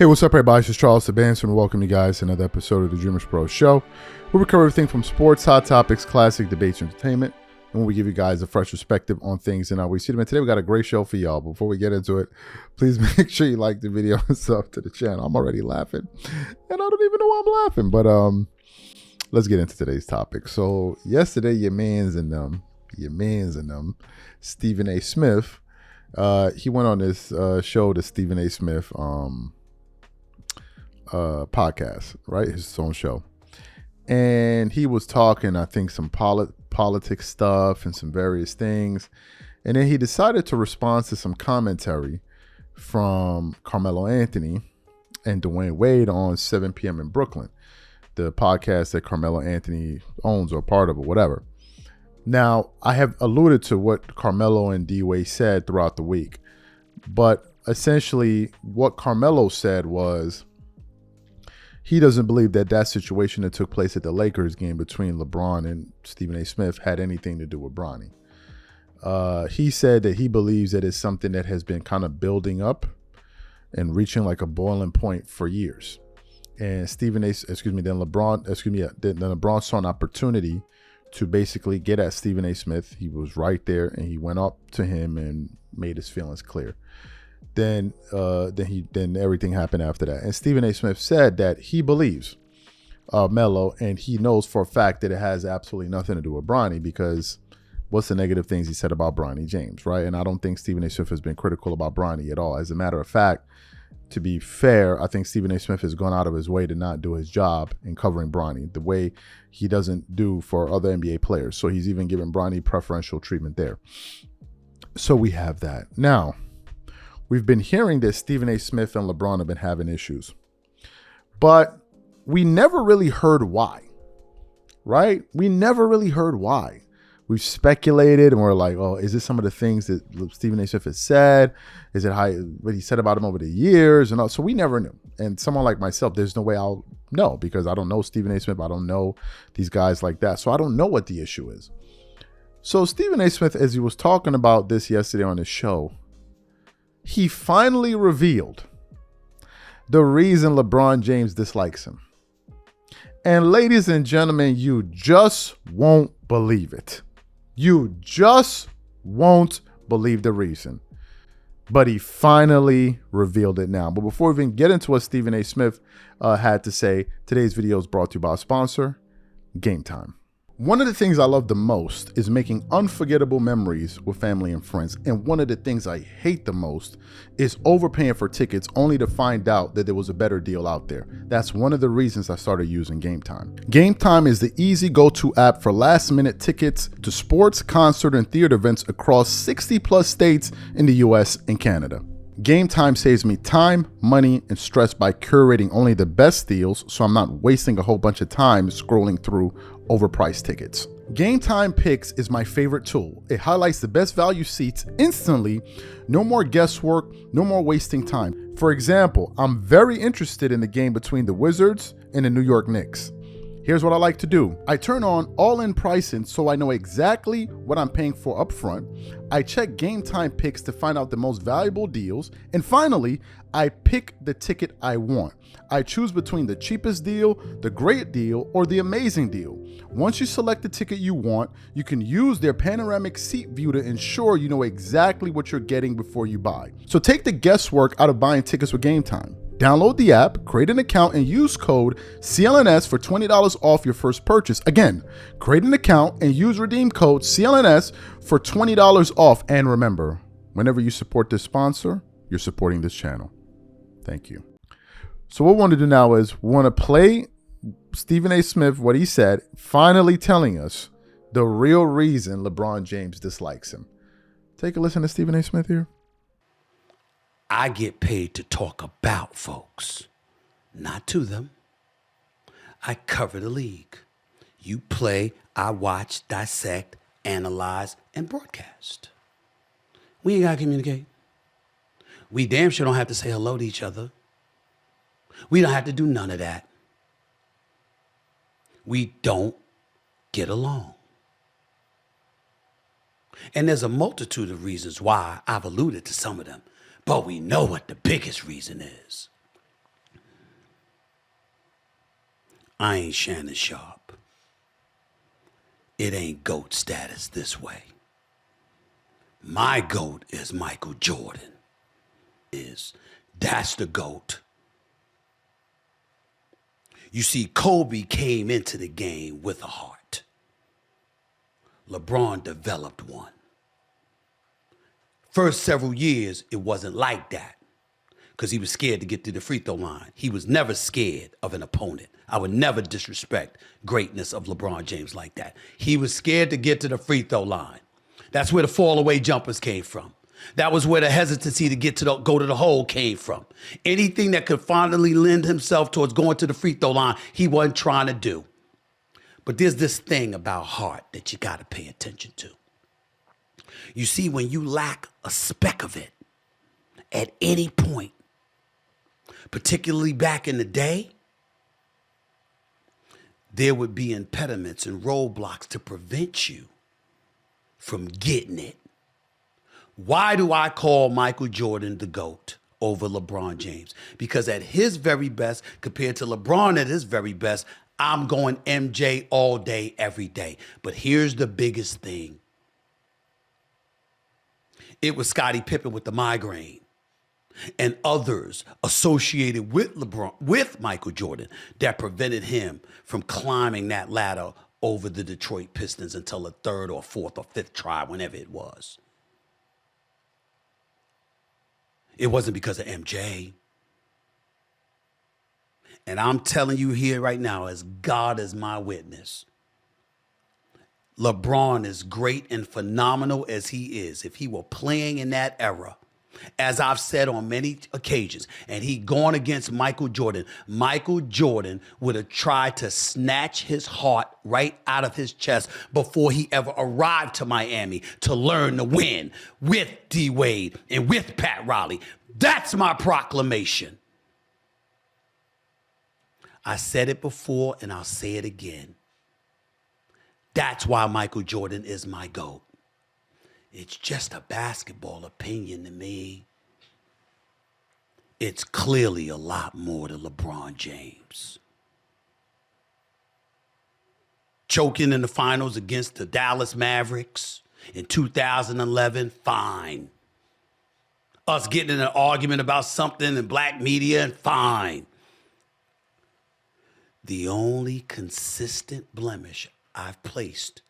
Hey, what's up, everybody? This is Charles Sebastian, and welcome you guys to another episode of the Dreamers Pro Show, where we cover everything from sports, hot topics, classic debates, and entertainment, and we give you guys a fresh perspective on things and how we see them. And today we got a great show for y'all. Before we get into it, please make sure you like the video and sub to the channel. I'm already laughing, and I don't even know why I'm laughing, but let's get into today's topic. So yesterday, your mans and them, Stephen A. Smith, he went on this show, the Stephen A. Smith podcast, right? His own show. And he was talking, I think, some politics stuff and some various things. And then he decided to respond to some commentary from Carmelo Anthony and Dwayne Wade on 7 p.m. in Brooklyn, the podcast that Carmelo Anthony owns or part of or whatever. Now, I have alluded to what Carmelo and D-Wade said throughout the week, but essentially what Carmelo said was he doesn't believe that situation that took place at the Lakers game between LeBron and Stephen A. Smith had anything to do with Bronny. He said that he believes that it's something that has been kind of building up and reaching like a boiling point for years. And then LeBron saw an opportunity to basically get at Stephen A. Smith. He was right there and he went up to him and made his feelings clear. Then everything happened after that. And Stephen A. Smith said that he believes Melo, and he knows for a fact that it has absolutely nothing to do with Bronny, because what's the negative things he said about Bronny James, right? And I don't think Stephen A. Smith has been critical about Bronny at all. As a matter of fact, to be fair, I think Stephen A. Smith has gone out of his way to not do his job in covering Bronny the way he doesn't do for other NBA players. So he's even given Bronny preferential treatment there. So we have that. Now, we've been hearing that Stephen A. Smith and LeBron have been having issues, but we never really heard why, right? We never really heard why. We've speculated and we're like, oh, is this some of the things that Stephen A. Smith has said? Is it what he said about him over the years? And all? So we never knew. And someone like myself, there's no way I'll know, because I don't know Stephen A. Smith. I don't know these guys like that. So I don't know what the issue is. So Stephen A. Smith, as he was talking about this yesterday on his show, he finally revealed the reason LeBron James dislikes him. And ladies and gentlemen, you just won't believe it. You just won't believe the reason. But he finally revealed it now. But before we even get into what Stephen A. Smith had to say, today's video is brought to you by a sponsor, Game Time. One of the things I love the most is making unforgettable memories with family and friends. And one of the things I hate the most is overpaying for tickets only to find out that there was a better deal out there. That's one of the reasons I started using Game Time. Game Time is the easy go-to app for last-minute tickets to sports, concert, and theater events across 60+ states in the US and Canada. Game Time saves me time, money, and stress by curating only the best deals, so I'm not wasting a whole bunch of time scrolling through overpriced tickets. Game Time Picks is my favorite tool. It highlights the best value seats instantly. No more guesswork, no more wasting time. For example, I'm very interested in the game between the Wizards and the New York Knicks. Here's what I like to do. I turn on all-in pricing so I know exactly what I'm paying for up front. I check Game Time Picks to find out the most valuable deals. And finally, I pick the ticket I want. I choose between the cheapest deal, the great deal, or the amazing deal. Once you select the ticket you want, you can use their panoramic seat view to ensure you know exactly what you're getting before you buy. So take the guesswork out of buying tickets with Game Time. Download the app, create an account, and use code CLNS for $20 off your first purchase. Again, create an account and use redeem code CLNS for $20 off. And remember, whenever you support this sponsor, you're supporting this channel. Thank you. So what we want to do now is we want to play Stephen A. Smith, what he said, finally telling us the real reason LeBron James dislikes him. Take a listen to Stephen A. Smith here. I get paid to talk about folks, not to them. I cover the league. You play, I watch, dissect, analyze, and broadcast. We ain't got to communicate. We damn sure don't have to say hello to each other. We don't have to do none of that. We don't get along. And there's a multitude of reasons why. I've alluded to some of them. But we know what the biggest reason is. I ain't Shannon Sharp. It ain't GOAT status this way. My GOAT is Michael Jordan. That's the GOAT. You see, Kobe came into the game with a heart. LeBron developed one. First several years, it wasn't like that because he was scared to get to the free throw line. He was never scared of an opponent. I would never disrespect greatness of LeBron James like that. He was scared to get to the free throw line. That's where the fall away jumpers came from. That was where the hesitancy to go to the hole came from. Anything that could finally lend himself towards going to the free throw line, he wasn't trying to do. But there's this thing about heart that you got to pay attention to. You see, when you lack a speck of it at any point, particularly back in the day, there would be impediments and roadblocks to prevent you from getting it. Why do I call Michael Jordan the GOAT over LeBron James? Because at his very best, compared to LeBron at his very best, I'm going MJ all day, every day. But here's the biggest thing. It was Scottie Pippen with the migraine and others associated with with Michael Jordan that prevented him from climbing that ladder over the Detroit Pistons until the third or fourth or fifth try, whenever it was. It wasn't because of MJ. And I'm telling you here right now, as God is my witness, LeBron, is great and phenomenal as he is, if he were playing in that era, as I've said on many occasions, and he'd gone against Michael Jordan would have tried to snatch his heart right out of his chest before he ever arrived to Miami to learn to win with D. Wade and with Pat Riley. That's my proclamation. I said it before and I'll say it again. That's why Michael Jordan is my GOAT. It's just a basketball opinion to me. It's clearly a lot more to LeBron James. Choking in the finals against the Dallas Mavericks in 2011, fine. Us getting in an argument about something in black media, and fine. The only consistent blemish I've placed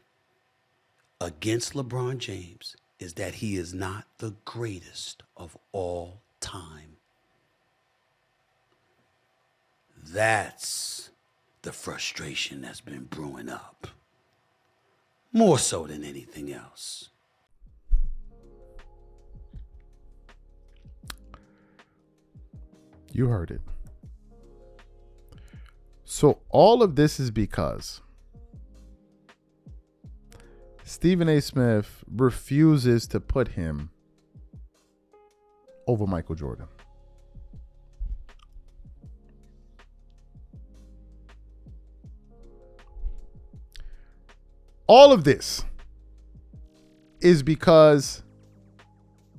against LeBron James is that he is not the greatest of all time. That's the frustration that's been brewing up, more so than anything else. You heard it. So all of this is because Stephen A. Smith refuses to put him over Michael Jordan. All of this is because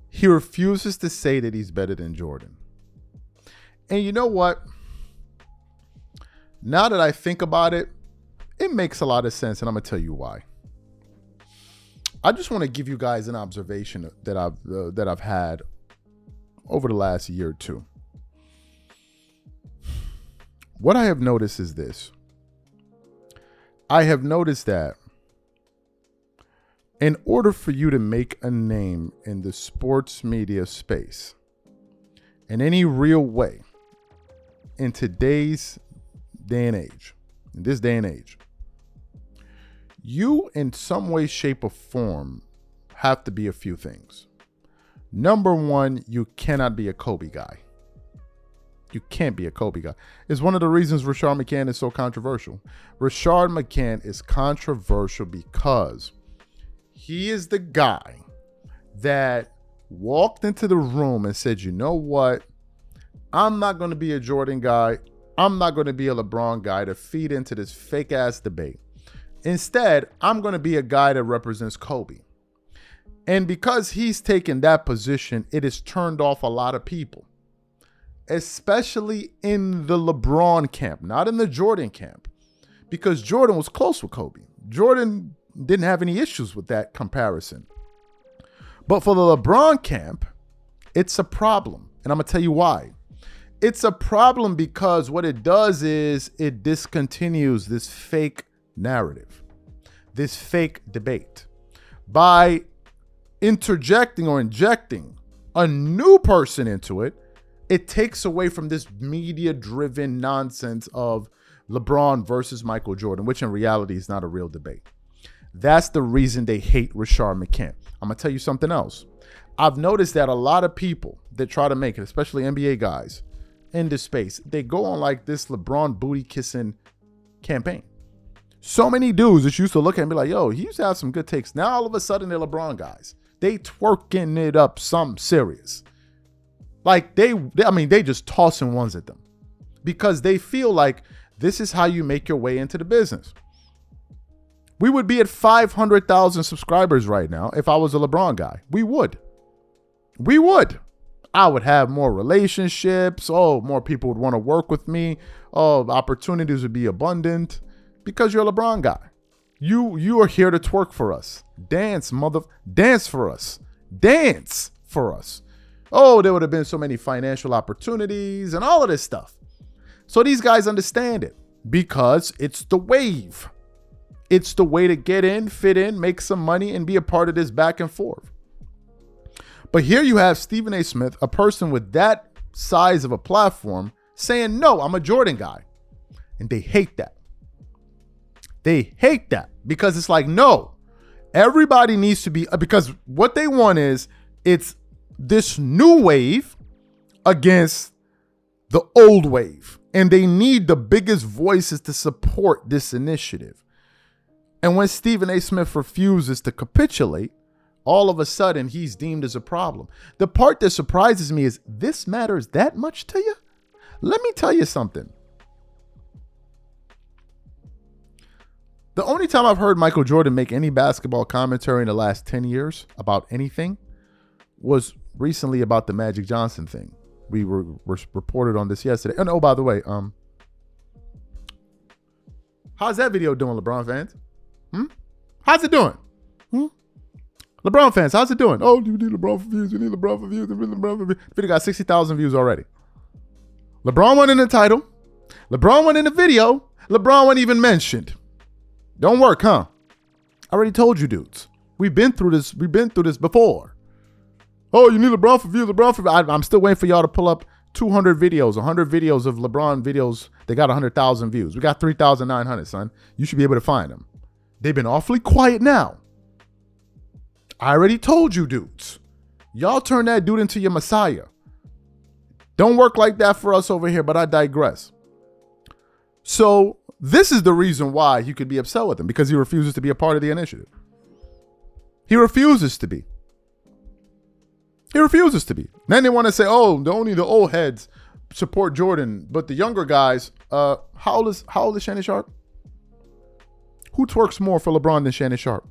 he refuses to say that he's better than Jordan. And you know what? Now that I think about it, it makes a lot of sense, and I'm going to tell you why. I just want to give you guys an observation that I've had over the last year or two. What I have noticed is this. I have noticed that in order for you to make a name in the sports media space in any real way, in today's day and age, in this day and age, you in some way, shape, or form have to be a few things. Number one, you cannot be a Kobe guy. You can't be a Kobe guy. It's one of the reasons Rashard McCann is so controversial. Rashard McCann is controversial because he is the guy that walked into the room and said, you know what? I'm not going to be a Jordan guy. I'm not going to be a LeBron guy to feed into this fake ass debate. Instead, I'm going to be a guy that represents Kobe. And because he's taken that position, it has turned off a lot of people, especially in the LeBron camp, not in the Jordan camp. because Jordan was close with Kobe. Jordan didn't have any issues with that comparison. But for the LeBron camp, it's a problem. And I'm going to tell you why. It's a problem because what it does is it discontinues this fake narrative, this fake debate. By interjecting or injecting a new person into it, it takes away from this media-driven nonsense of LeBron versus Michael Jordan, which in reality is not a real debate. That's the reason they hate Rashard McCants. I'm going to tell you something else. I've noticed that a lot of people that try to make it, especially NBA guys in this space, they go on like this LeBron booty kissing campaign. So many dudes that used to look at me like, yo, he used to have some good takes. Now all of a sudden they're LeBron guys. They twerking it up some serious. Like they just tossing ones at them because they feel like this is how you make your way into the business. We would be at 500,000 subscribers right now if I was a LeBron guy. We would. I would have more relationships. Oh, more people would want to work with me. Oh, opportunities would be abundant because you're a LeBron guy. You are here to twerk for us. Dance for us. Dance for us. Oh, there would have been so many financial opportunities and all of this stuff. So these guys understand it because it's the wave. It's the way to get in, fit in, make some money, and be a part of this back and forth. But here you have Stephen A. Smith, a person with that size of a platform, saying, no, I'm a Jordan guy. And they hate that. They hate that because it's like, no, everybody needs to be, because what they want is it's this new wave against the old wave. And they need the biggest voices to support this initiative. And when Stephen A. Smith refuses to capitulate, all of a sudden he's deemed as a problem. The part that surprises me is this matters that much to you? Let me tell you something. The only time I've heard Michael Jordan make any basketball commentary in the last 10 years about anything was recently about the Magic Johnson thing. We were reported on this yesterday. And oh, by the way, how's that video doing, LeBron fans? How's it doing? LeBron fans, how's it doing? Oh, you need LeBron for views. You need LeBron for views. LeBron for views. Video got 60,000 views already. LeBron won in the title. LeBron won in the video. LeBron wasn't even mentioned. Don't work, huh? I already told you, dudes. We've been through this. We've been through this before. Oh, you need LeBron for views. LeBron for views. I'm still waiting for y'all to pull up 200 videos, 100 videos of LeBron videos. They got 100,000 views. We got 3,900, son. You should be able to find them. They've been awfully quiet now. I already told you, dudes. Y'all turn that dude into your messiah. Don't work like that for us over here, but I digress. So this is the reason why you could be upset with him, because he refuses to be a part of the initiative. He refuses to be. He refuses to be. Then they want to say, oh, only the old heads support Jordan, but the younger guys, how old is Shannon Sharp? Who twerks more for LeBron than Shannon Sharp?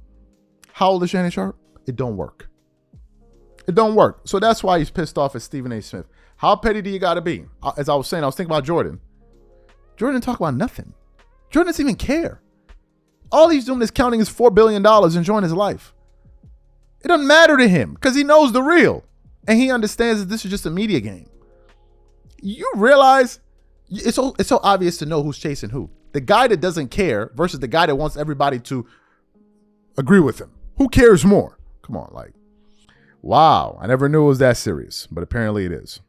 How old is Shannon Sharp? It don't work. It don't work. So that's why he's pissed off at Stephen A. Smith. How petty do you got to be? As I was saying, I was thinking about Jordan. Jordan didn't talk about nothing. Jordan doesn't even care. All he's doing is counting his $4 billion, enjoying his life. It doesn't matter to him because he knows the real. And he understands that this is just a media game. You realize it's so obvious to know who's chasing who. The guy that doesn't care versus the guy that wants everybody to agree with him. Who cares more? Come on, like, wow. I never knew it was that serious, but apparently it is.